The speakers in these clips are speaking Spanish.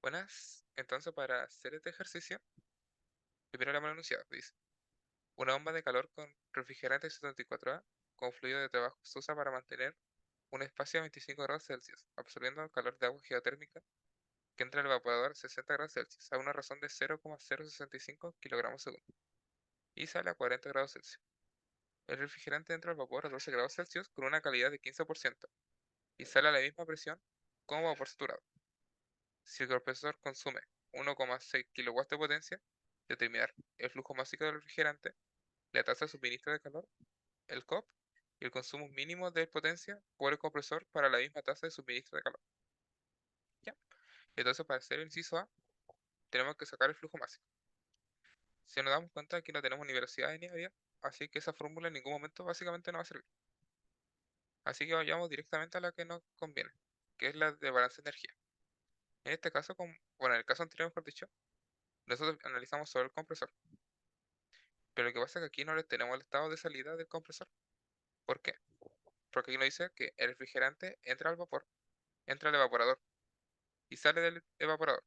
Buenas, entonces para hacer este ejercicio, primero le hemos enunciado, dice, una bomba de calor con refrigerante 74A con fluido de trabajo se usa para mantener un espacio a 25 grados Celsius, absorbiendo el calor de agua geotérmica que entra al evaporador a 60 grados Celsius a una razón de 0,065 kilogramos segundo y sale a 40 grados Celsius. El refrigerante entra al vapor a 12 grados Celsius con una calidad de 15% y sale a la misma presión como vapor saturado. Si el compresor consume 1,6 kW de potencia, determinar el flujo máximo del refrigerante, la tasa de suministro de calor, el COP, y el consumo mínimo de potencia por el compresor para la misma tasa de suministro de calor. ¿Ya? Entonces, para hacer el inciso A, tenemos que sacar el flujo máximo. Si nos damos cuenta, aquí no tenemos ni velocidad ni área, así que esa fórmula en ningún momento básicamente no va a servir. Así que vayamos directamente a la que nos conviene, que es la de balance de energía. En este caso, bueno, en el caso anterior, mejor dicho, nosotros analizamos solo el compresor. Pero lo que pasa es que aquí no le tenemos el estado de salida del compresor. ¿Por qué? Porque aquí nos dice que el refrigerante entra al vapor, entra al evaporador y sale del evaporador.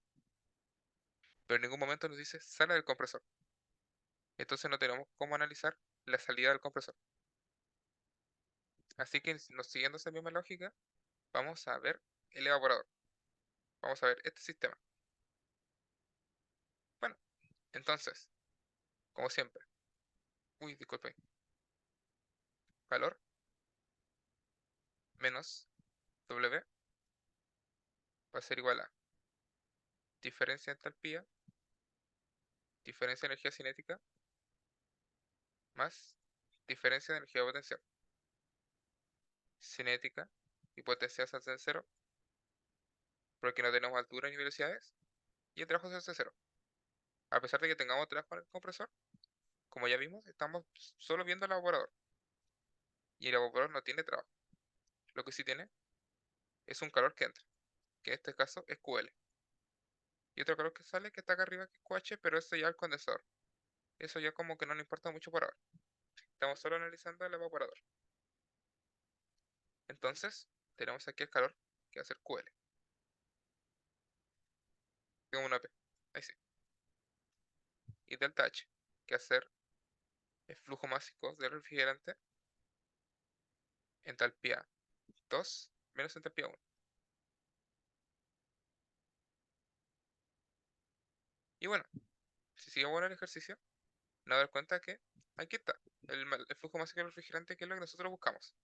Pero en ningún momento nos dice sale del compresor. Entonces no tenemos cómo analizar la salida del compresor. Así que siguiendo esa misma lógica, vamos a ver el evaporador. Vamos a ver este sistema. Bueno, entonces, como siempre, disculpen, calor menos W va a ser igual a diferencia de entalpía, diferencia de energía cinética, más diferencia de energía potencial. Cinética y potencial se hacen cero, porque no tenemos altura ni velocidades, y el trabajo se hace cero. A pesar de que tengamos trabajo en el compresor, como ya vimos, estamos solo viendo el evaporador, y el evaporador no tiene trabajo. Lo que sí tiene es un calor que entra, que en este caso es QL. Y otro calor que sale, que está acá arriba, que es QH, pero eso ya es el condensador. Eso ya como que no nos importa mucho por ahora. Estamos solo analizando el evaporador. Entonces, tenemos aquí el calor, que va a ser QL. Tengo una P. Ahí sí. Y delta H, que va a ser el flujo máximo del refrigerante, entalpía 2 menos entalpía 1. Y bueno, si sigue bueno el ejercicio, nos dar cuenta que aquí está, el flujo máximo del refrigerante, que es lo que nosotros buscamos.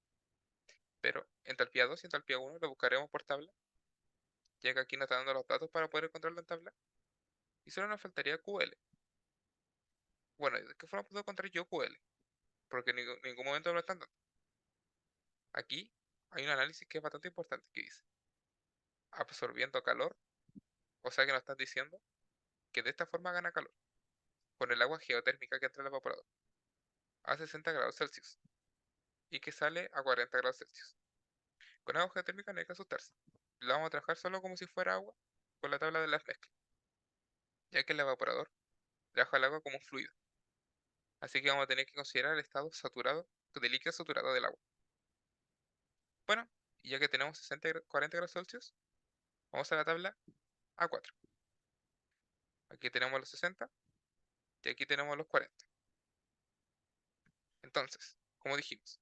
Pero entalpía 2 y entalpía 1 lo buscaremos por tabla, ya que aquí nos está dando los datos para poder encontrarlo en tabla. Y solo nos faltaría QL. Bueno, ¿de qué forma puedo encontrar yo QL? Porque en ningún momento me lo están dando. Aquí hay un análisis que es bastante importante, que dice, absorbiendo calor, o sea que nos están diciendo que de esta forma gana calor, con el agua geotérmica que entra al evaporador, a 60 grados Celsius, y que sale a 40 grados Celsius. Con agua geotérmica no hay que asustarse. Lo vamos a trabajar solo como si fuera agua con la tabla de las mezclas, ya que el evaporador trabaja el agua como un fluido. Así que vamos a tener que considerar el estado saturado, de líquido saturado del agua. Bueno, y ya que tenemos 40 grados Celsius, vamos a la tabla A4. Aquí tenemos los 60 y aquí tenemos los 40. Entonces, como dijimos,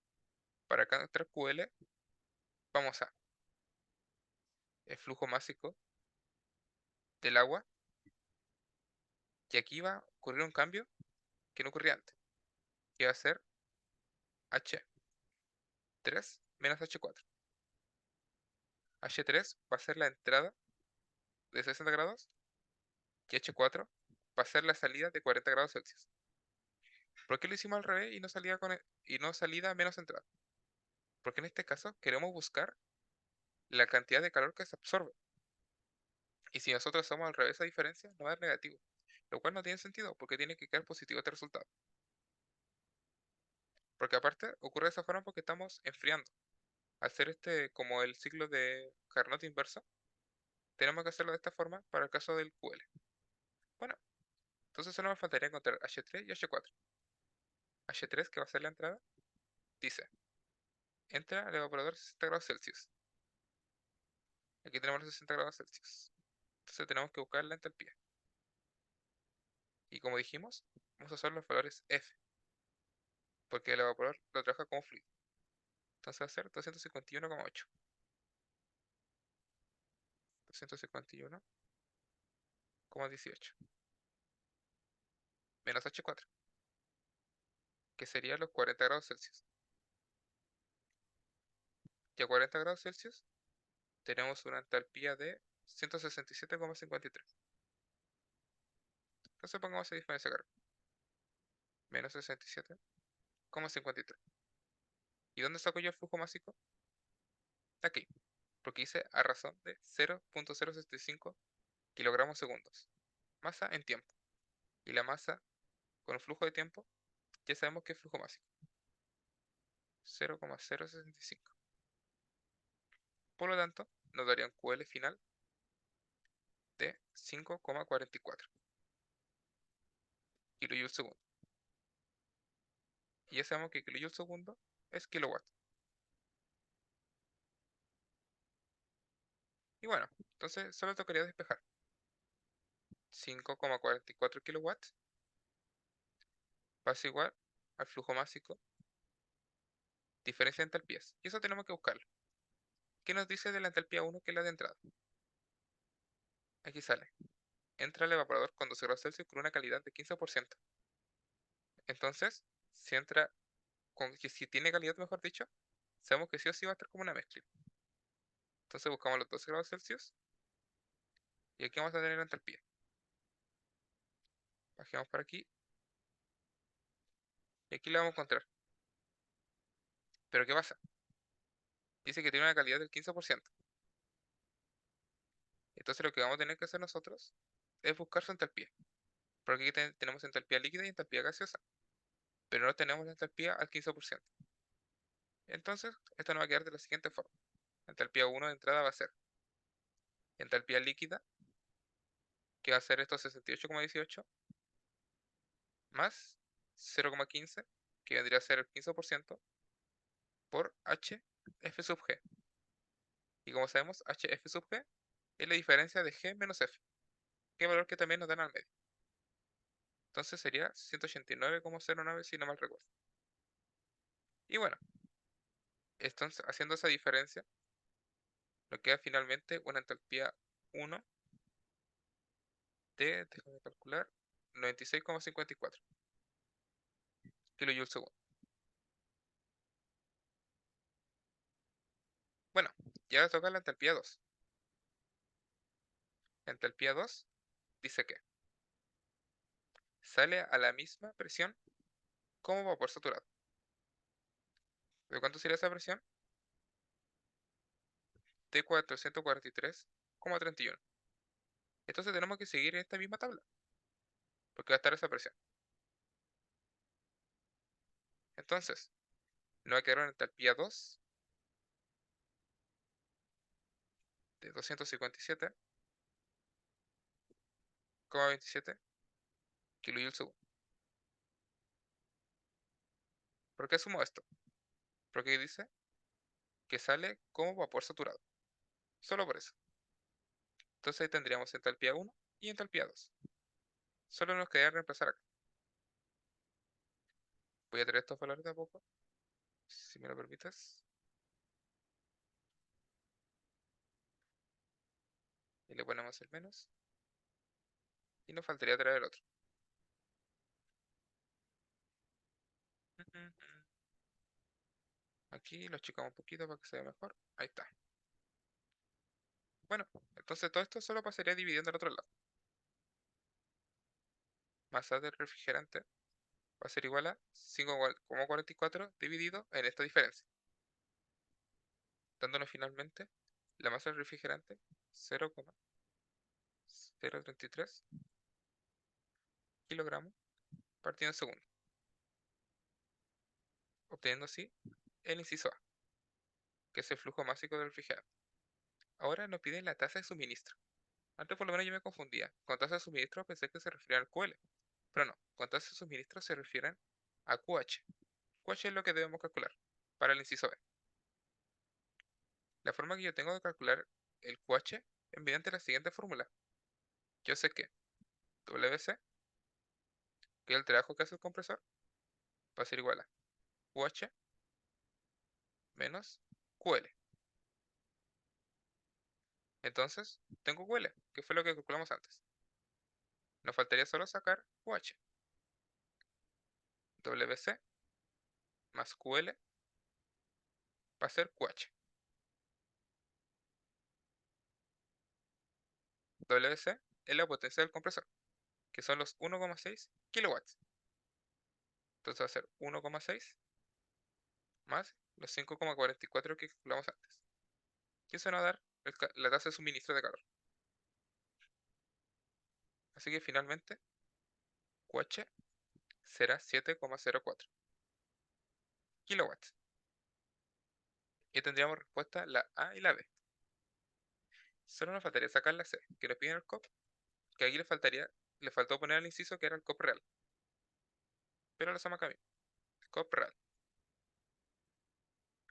para cada nuestra QL vamos a el flujo másico del agua, y aquí va a ocurrir un cambio que no ocurría antes, que va a ser H3 menos H4. H3 va a ser la entrada de 60 grados y H4 va a ser la salida de 40 grados Celsius. ¿Por qué lo hicimos al revés y no salida menos entrada? Porque en este caso queremos buscar la cantidad de calor que se absorbe. Y si nosotros hacemos al revés esa diferencia, nos va a dar negativo. Lo cual no tiene sentido, porque tiene que quedar positivo este resultado. Porque aparte ocurre de esa forma porque estamos enfriando. Al ser este como el ciclo de Carnot inverso, tenemos que hacerlo de esta forma para el caso del QL. Bueno, entonces solo me faltaría encontrar H3 y H4. H3, que va a ser la entrada, dice, entra al evaporador a 60 grados Celsius. Aquí tenemos los 60 grados Celsius. Entonces tenemos que buscar la entalpía. Y como dijimos, vamos a usar los valores F, porque el evaporador lo trabaja como fluido. Entonces va a ser 251,8. 251,18. Menos H4, que sería los 40 grados Celsius. Y a 40 grados Celsius tenemos una entalpía de 167,53. Entonces pongamos esa diferencia acá. Menos 67,53. ¿Y dónde saco yo el flujo másico? Aquí, porque hice a razón de 0.065 kilogramos segundos. Masa en tiempo. Y la masa con el flujo de tiempo, ya sabemos que es flujo másico. 0,065. Por lo tanto, nos daría un QL final de 5,44 kilojoules segundo. Y ya sabemos que kilojoules segundo es kilowatt. Y bueno, entonces solo tocaría despejar. 5,44 kilowatts pasa igual al flujo másico, diferencia de entalpías. Y eso tenemos que buscarlo. ¿Qué nos dice de la entalpía 1, que es la de entrada? Aquí sale. Entra al evaporador con 12 grados Celsius con una calidad de 15%. Entonces, si entra si tiene calidad, mejor dicho, sabemos que sí o sí va a estar como una mezcla. Entonces buscamos los 12 grados Celsius y aquí vamos a tener la entalpía. Bajemos para aquí y aquí la vamos a encontrar. Pero ¿qué pasa? Dice que tiene una calidad del 15%. Entonces lo que vamos a tener que hacer nosotros es buscar su entalpía. Porque aquí tenemos entalpía líquida y entalpía gaseosa. Pero no tenemos la entalpía al 15%. Entonces, esto nos va a quedar de la siguiente forma. Entalpía 1 de entrada va a ser entalpía líquida, que va a ser estos 68,18, más 0,15, que vendría a ser el 15%, por HF sub G. Y como sabemos, HF sub G es la diferencia de G menos F, que es valor que también nos dan al medio. Entonces sería 189,09 si no mal recuerdo. Y bueno, entonces haciendo esa diferencia, nos queda finalmente una entalpía 1 de, déjame calcular, 96,54 kilojoules segundo. Bueno, ya toca la entalpía 2. La entalpía 2 dice que sale a la misma presión como vapor saturado. ¿De cuánto sería esa presión? De 443,31. Entonces tenemos que seguir esta misma tabla, porque va a estar esa presión. Entonces, nos va a quedar una entalpía 2 de 257,27 kilojoules segundo. ¿Por qué asumo esto? Porque dice que sale como vapor saturado. Solo por eso. Entonces ahí tendríamos entalpía 1 y entalpía 2. Solo nos queda reemplazar acá. Voy a traer estos valores de a poco, si me lo permites. Y le ponemos el menos. Y nos faltaría traer el otro. Aquí lo achicamos un poquito para que se vea mejor. Ahí está. Bueno, entonces todo esto solo pasaría dividiendo al otro lado. Masa del refrigerante va a ser igual a 5,44 dividido en esta diferencia, dándonos finalmente la masa del refrigerante 0,033 kilogramos partido en segundo, obteniendo así el inciso A, que es el flujo másico del refrigerante. Ahora nos piden la tasa de suministro. Antes por lo menos yo me confundía. Con tasa de suministro pensé que se refería al QL, pero no, con tasa de suministro se refieren a QH. QH es lo que debemos calcular para el inciso B. La forma que yo tengo de calcular el QH es mediante la siguiente fórmula. Yo sé que WC, que es el trabajo que hace el compresor, va a ser igual a QH menos QL. Entonces, tengo QL, que fue lo que calculamos antes. Nos faltaría solo sacar QH. WC más QL va a ser QH. WC es la potencia del compresor, que son los 1,6 kilowatts. Entonces va a ser 1,6 más los 5,44 que calculamos antes. Y eso nos va a dar la tasa de suministro de calor. Así que finalmente QH será 7,04 kilowatts. Y tendríamos respuesta la A y la B. Solo nos faltaría sacar la C, que nos piden el COP, que aquí le faltó poner al inciso que era el COP real. Pero lo hacemos acá mismo. COP real.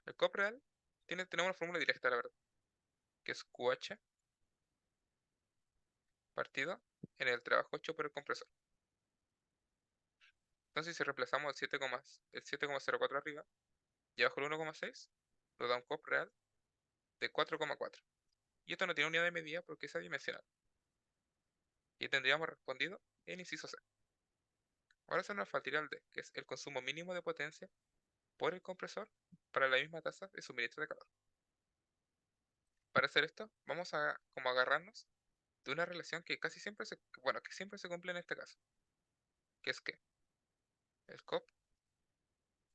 El COP real tenemos una fórmula directa, la verdad, que es QH partido en el trabajo hecho por el compresor. Entonces si reemplazamos el 7,04 arriba y abajo el 1,6, nos da un COP real de 4,4. Y esto no tiene unidad de medida porque es adimensional. Y tendríamos respondido el inciso C. Ahora solo nos faltaría el D, que es el consumo mínimo de potencia por el compresor para la misma tasa de suministro de calor. Para hacer esto, vamos a como agarrarnos de una relación que que siempre se cumple en este caso, que es que el COP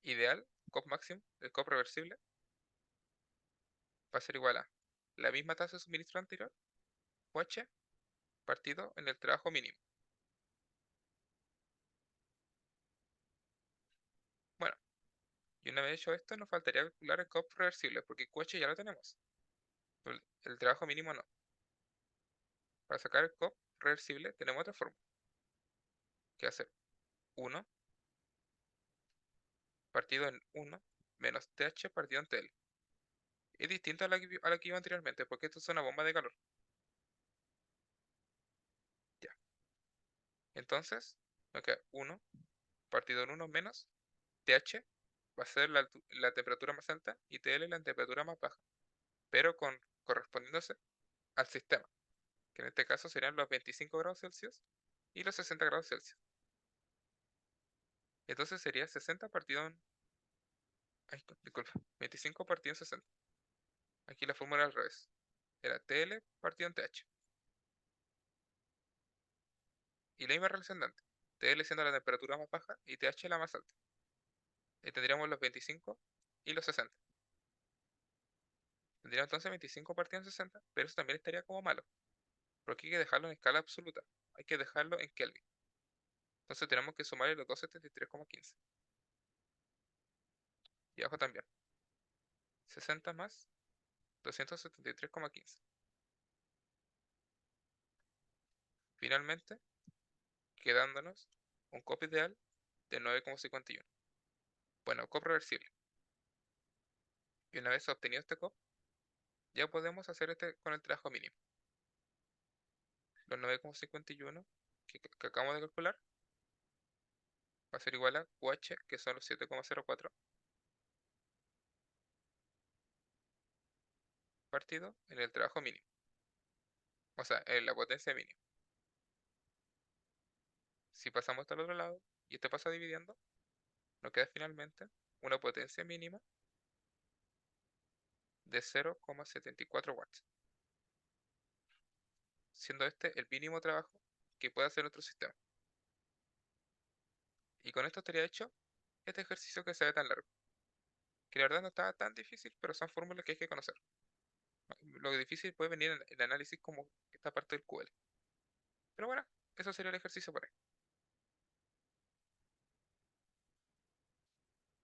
ideal, COP máximo, el COP reversible, va a ser igual a la misma tasa de suministro anterior, OH, partido en el trabajo mínimo. Bueno, y una vez hecho esto, nos faltaría calcular el COP reversible, porque QH ya lo tenemos, pero el trabajo mínimo no. Para sacar el COP reversible tenemos otra fórmula, que va a ser 1 partido en 1 menos TH partido en TL. Es distinto a la que iba anteriormente, porque esto es una bomba de calor. Ya. Entonces, nos queda 1 partido en 1 menos TH va a ser la temperatura más alta y TL la temperatura más baja, pero correspondiéndose al sistema, que en este caso serían los 25 grados Celsius y los 60 grados Celsius. Entonces sería 60 partido en... Ay, disculpa, 25 partido en 60. Aquí la fórmula al revés. Era TL partido en TH. Y la misma relación de antes. TL siendo la temperatura más baja y TH la más alta. Y tendríamos los 25 y los 60. Tendríamos entonces 25 partido en 60, pero eso también estaría como malo, porque hay que dejarlo en escala absoluta. Hay que dejarlo en Kelvin. Entonces tenemos que sumarle los 273,15. Y abajo también. 60 más 273,15. Finalmente, quedándonos un COP ideal de 9,51. Bueno, COP reversible. Y una vez obtenido este COP, ya podemos hacer este con el trabajo mínimo. Los 9,51 que acabamos de calcular va a ser igual a QH, que son los 7,04, partido en el trabajo mínimo. O sea, en la potencia mínima. Si pasamos hasta el otro lado y este pasa dividiendo, nos queda finalmente una potencia mínima de 0,74 watts, siendo este el mínimo trabajo que puede hacer nuestro sistema. Y con esto estaría hecho este ejercicio que se ve tan largo, que la verdad no está tan difícil, pero son fórmulas que hay que conocer. Lo difícil puede venir en el análisis como esta parte del QL. Pero bueno, eso sería el ejercicio por ahí.